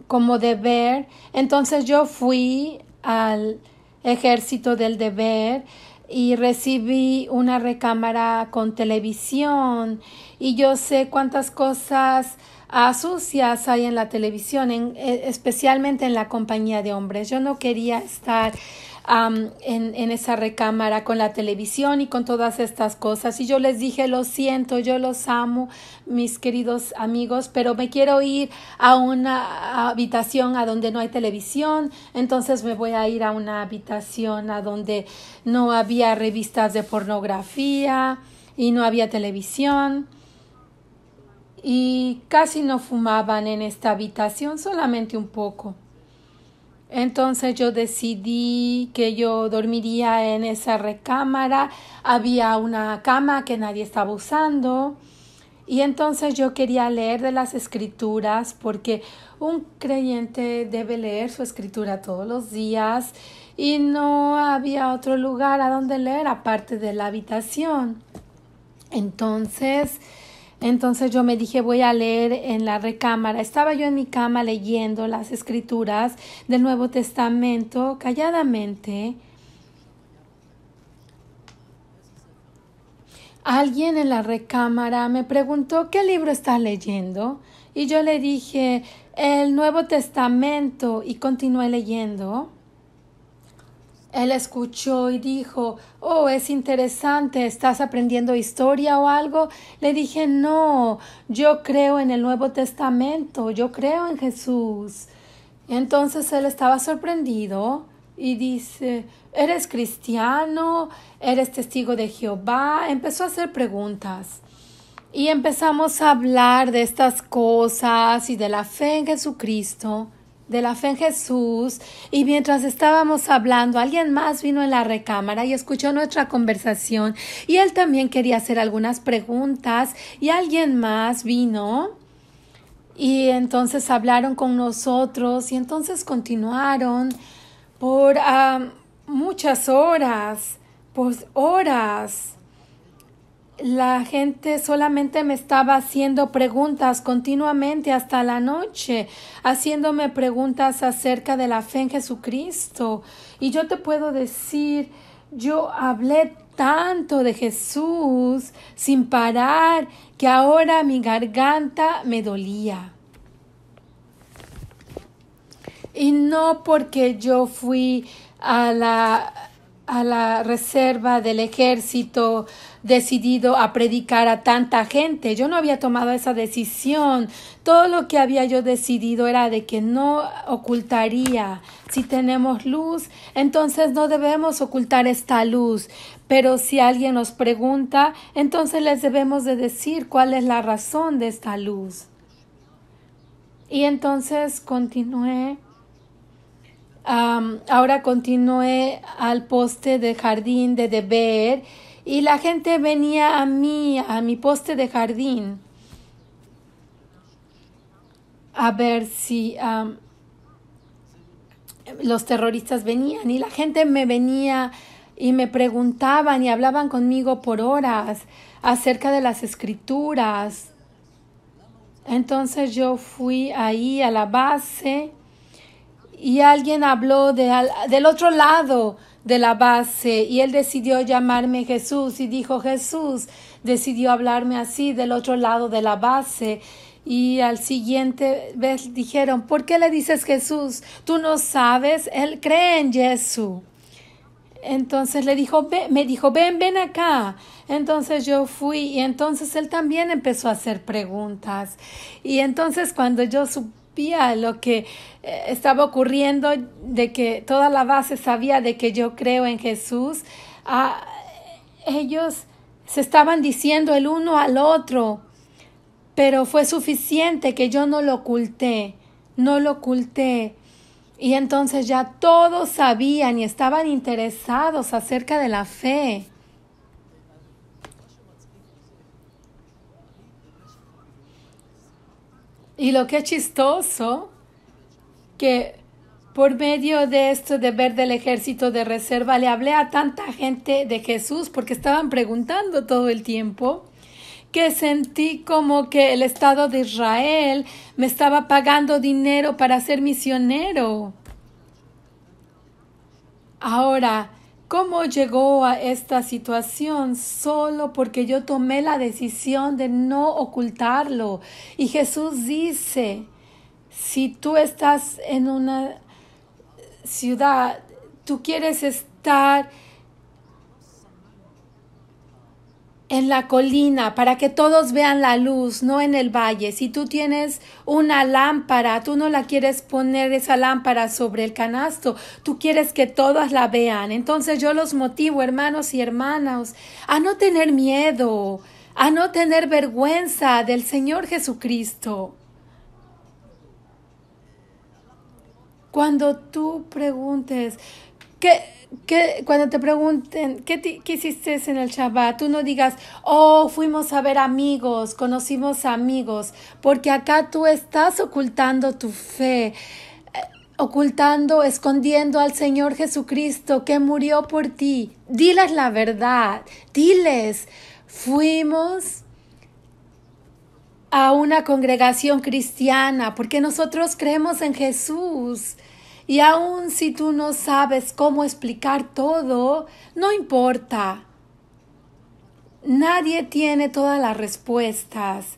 como deber. Entonces yo fui al ejército del deber y recibí una recámara con televisión y yo sé cuántas cosas sucias hay en la televisión, especialmente en la compañía de hombres. Yo no quería estar en esa recámara con la televisión y con todas estas cosas. Y yo les dije, lo siento, yo los amo, mis queridos amigos, pero me quiero ir a una habitación a donde no hay televisión. Entonces me voy a ir a una habitación a donde no había revistas de pornografía y no había televisión. Y casi no fumaban en esta habitación, solamente un poco. Entonces yo decidí que yo dormiría en esa recámara. Había una cama que nadie estaba usando. Y entonces yo quería leer de las escrituras porque un creyente debe leer su escritura todos los días. Y no había otro lugar a donde leer aparte de la habitación. Entonces yo me dije, voy a leer en la recámara. Estaba yo en mi cama leyendo las escrituras del Nuevo Testamento calladamente. Alguien en la recámara me preguntó, ¿qué libro estás leyendo? Y yo le dije, el Nuevo Testamento, y continué leyendo. Él escuchó y dijo, oh, es interesante, ¿estás aprendiendo historia o algo? Le dije, no, yo creo en el Nuevo Testamento, yo creo en Jesús. Entonces él estaba sorprendido y dice, ¿eres cristiano? ¿Eres testigo de Jehová? Empezó a hacer preguntas. Y empezamos a hablar de estas cosas y de la fe en Jesucristo, de la fe en Jesús. Y mientras estábamos hablando, alguien más vino en la recámara y escuchó nuestra conversación. Y él también quería hacer algunas preguntas. Y alguien más vino. Y entonces hablaron con nosotros. Y entonces continuaron por muchas horas. Por horas. La gente solamente me estaba haciendo preguntas continuamente hasta la noche, haciéndome preguntas acerca de la fe en Jesucristo. Y yo te puedo decir, yo hablé tanto de Jesús sin parar que ahora mi garganta me dolía. Y no porque yo fui a la reserva del ejército decidido a predicar a tanta gente. Yo no había tomado esa decisión. Todo lo que había yo decidido era de que no ocultaría. Si tenemos luz, entonces no debemos ocultar esta luz. Pero si alguien nos pregunta, entonces les debemos de decir cuál es la razón de esta luz. Y entonces continué. Ahora continué al poste de jardín de deber y la gente venía a mi poste de jardín a ver si los terroristas venían y la gente me venía y me preguntaban y hablaban conmigo por horas acerca de las escrituras. Entonces yo fui ahí a la base y alguien habló del otro lado de la base y él decidió llamarme Jesús y dijo Jesús, decidió hablarme así del otro lado de la base y al siguiente vez dijeron, ¿por qué le dices Jesús? Tú no sabes, él cree en Jesús. Entonces me dijo, ven acá. Entonces yo fui y entonces él también empezó a hacer preguntas y entonces cuando yo supía lo que estaba ocurriendo, de que toda la base sabía de que yo creo en Jesús, ellos se estaban diciendo el uno al otro, pero fue suficiente que yo no lo oculté. Y entonces ya todos sabían y estaban interesados acerca de la fe. Y lo que es chistoso, que por medio de esto de ver del ejército de reserva, le hablé a tanta gente de Jesús porque estaban preguntando todo el tiempo, que sentí como que el Estado de Israel me estaba pagando dinero para ser misionero. Ahora, ¿cómo llegó a esta situación? Solo porque yo tomé la decisión de no ocultarlo. Y Jesús dice, si tú estás en una ciudad, tú quieres estar en la colina para que todos vean la luz, no en el valle. Si tú tienes una lámpara, tú no la quieres poner esa lámpara sobre el canasto, tú quieres que todas la vean. Entonces yo los motivo, hermanos y hermanas, a no tener miedo, a no tener vergüenza del Señor Jesucristo. Cuando tú preguntes, cuando te pregunten, ¿qué hiciste en el Shabbat? Tú no digas, fuimos a ver amigos, conocimos amigos, porque acá tú estás ocultando tu fe, escondiendo al Señor Jesucristo que murió por ti. Diles la verdad, diles, fuimos a una congregación cristiana porque nosotros creemos en Jesús. Y aun si tú no sabes cómo explicar todo, no importa. Nadie tiene todas las respuestas.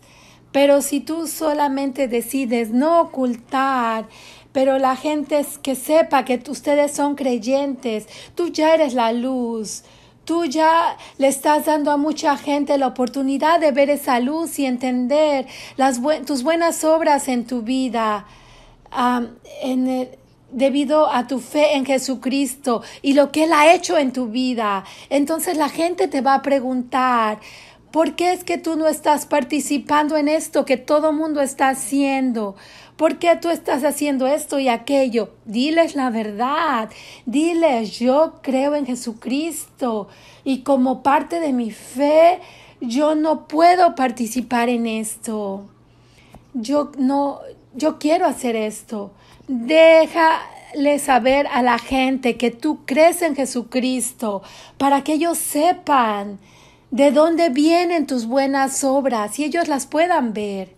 Pero si tú solamente decides no ocultar, pero la gente es que sepa que ustedes son creyentes, tú ya eres la luz. Tú ya le estás dando a mucha gente la oportunidad de ver esa luz y entender tus buenas obras en tu vida. debido a tu fe en Jesucristo y lo que Él ha hecho en tu vida. Entonces la gente te va a preguntar, ¿por qué es que tú no estás participando en esto que todo mundo está haciendo? ¿Por qué tú estás haciendo esto y aquello? Diles la verdad. Diles, yo creo en Jesucristo y como parte de mi fe, yo no puedo participar en esto. Yo quiero hacer esto. Déjale saber a la gente que tú crees en Jesucristo para que ellos sepan de dónde vienen tus buenas obras y ellos las puedan ver.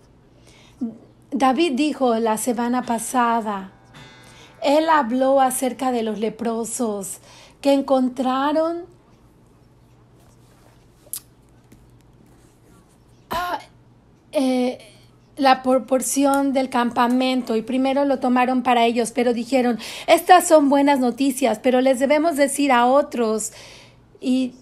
David dijo la semana pasada, él habló acerca de los leprosos que encontraron la proporción del campamento y primero lo tomaron para ellos, pero dijeron, estas son buenas noticias, pero les debemos decir a otros. Y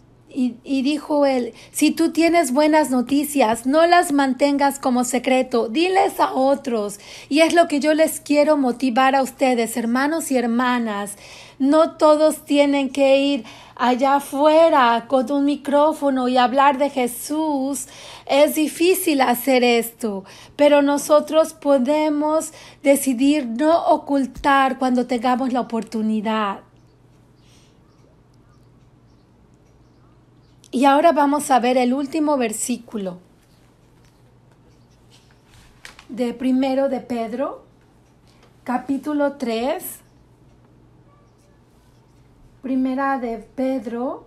dijo él, si tú tienes buenas noticias, no las mantengas como secreto, diles a otros. Y es lo que yo les quiero motivar a ustedes, hermanos y hermanas. No todos tienen que ir allá afuera con un micrófono y hablar de Jesús. Es difícil hacer esto, pero nosotros podemos decidir no ocultar cuando tengamos la oportunidad. Y ahora vamos a ver el último versículo de primero de Pedro, capítulo 3. Primera de Pedro,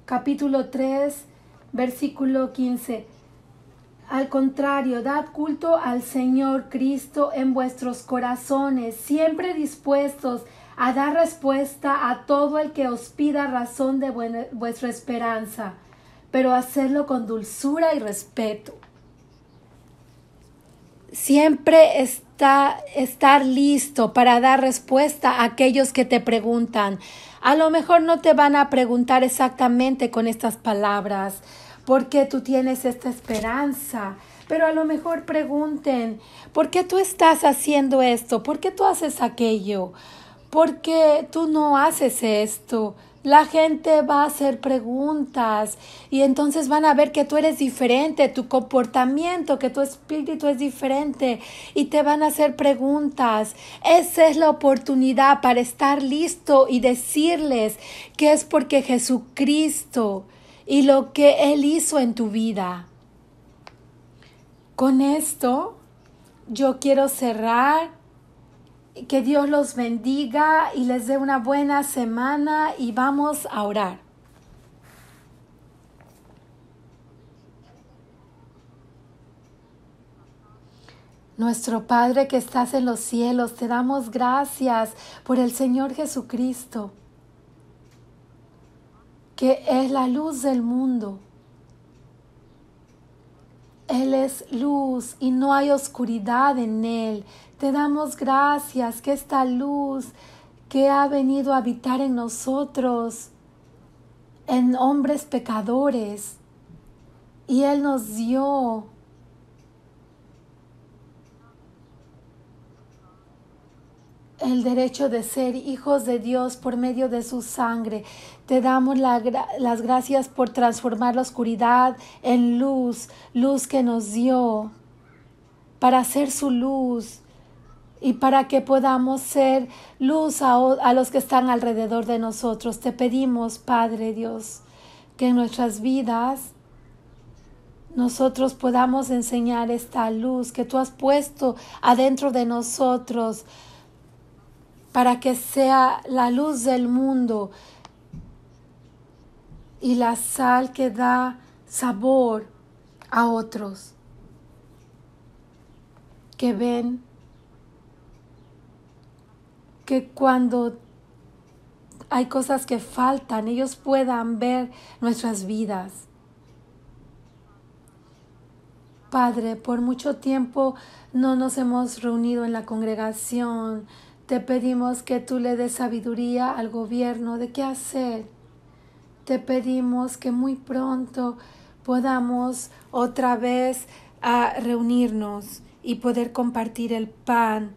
capítulo 3, versículo 15. Al contrario, dad culto al Señor Cristo en vuestros corazones, siempre dispuestos a dar respuesta a todo el que os pida razón de vuestra esperanza, pero hacerlo con dulzura y respeto. Siempre estar listo para dar respuesta a aquellos que te preguntan. A lo mejor no te van a preguntar exactamente con estas palabras, porque tú tienes esta esperanza, pero a lo mejor pregunten, ¿por qué tú estás haciendo esto? ¿Por qué tú haces aquello? ¿Por qué tú no haces esto? La gente va a hacer preguntas y entonces van a ver que tú eres diferente, tu comportamiento, que tu espíritu es diferente y te van a hacer preguntas. Esa es la oportunidad para estar listo y decirles que es porque Jesucristo y lo que Él hizo en tu vida. Con esto yo quiero cerrar. Que Dios los bendiga y les dé una buena semana y vamos a orar. Nuestro Padre que estás en los cielos, te damos gracias por el Señor Jesucristo, que es la luz del mundo. Él es luz y no hay oscuridad en Él. Te damos gracias que esta luz que ha venido a habitar en nosotros, en hombres pecadores, y Él nos dio el derecho de ser hijos de Dios por medio de su sangre. Te damos las gracias por transformar la oscuridad en luz, luz que nos dio para ser su luz y para que podamos ser luz a los que están alrededor de nosotros. Te pedimos, Padre Dios, que en nuestras vidas nosotros podamos enseñar esta luz que tú has puesto adentro de nosotros, para que sea la luz del mundo y la sal que da sabor a otros que ven que cuando hay cosas que faltan, ellos puedan ver nuestras vidas. Padre, por mucho tiempo no nos hemos reunido en la congregación. Te pedimos que tú le des sabiduría al gobierno de qué hacer. Te pedimos que muy pronto podamos otra vez reunirnos y poder compartir el pan.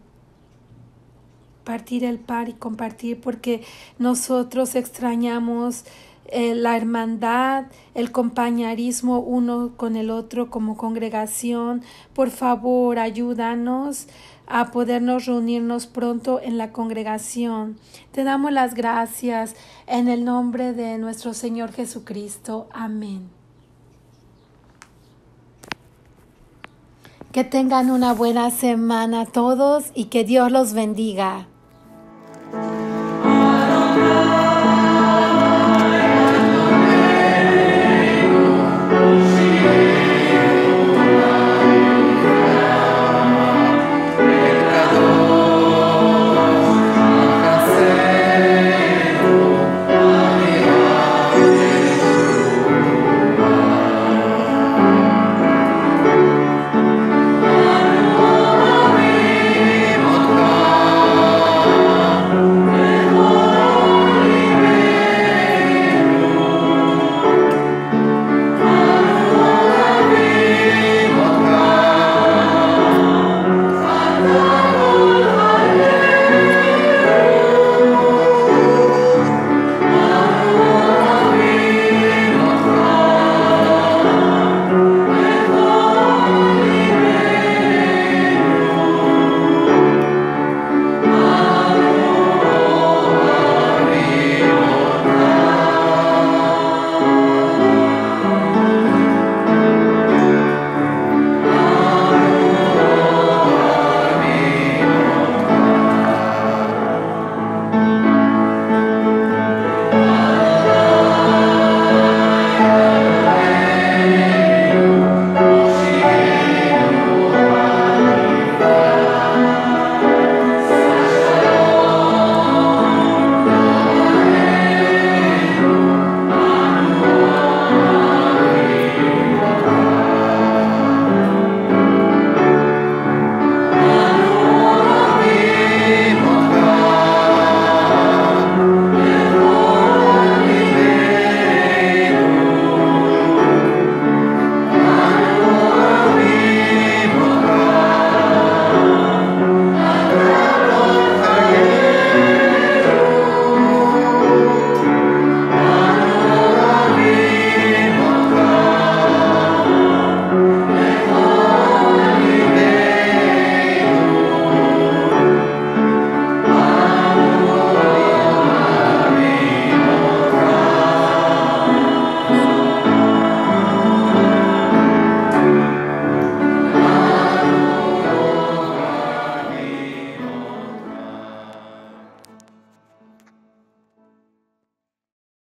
Partir el pan y compartir, porque nosotros extrañamos la hermandad, el compañerismo uno con el otro como congregación. Por favor, ayúdanos a podernos reunirnos pronto en la congregación. Te damos las gracias en el nombre de nuestro Señor Jesucristo. Amén. Que tengan una buena semana todos y que Dios los bendiga.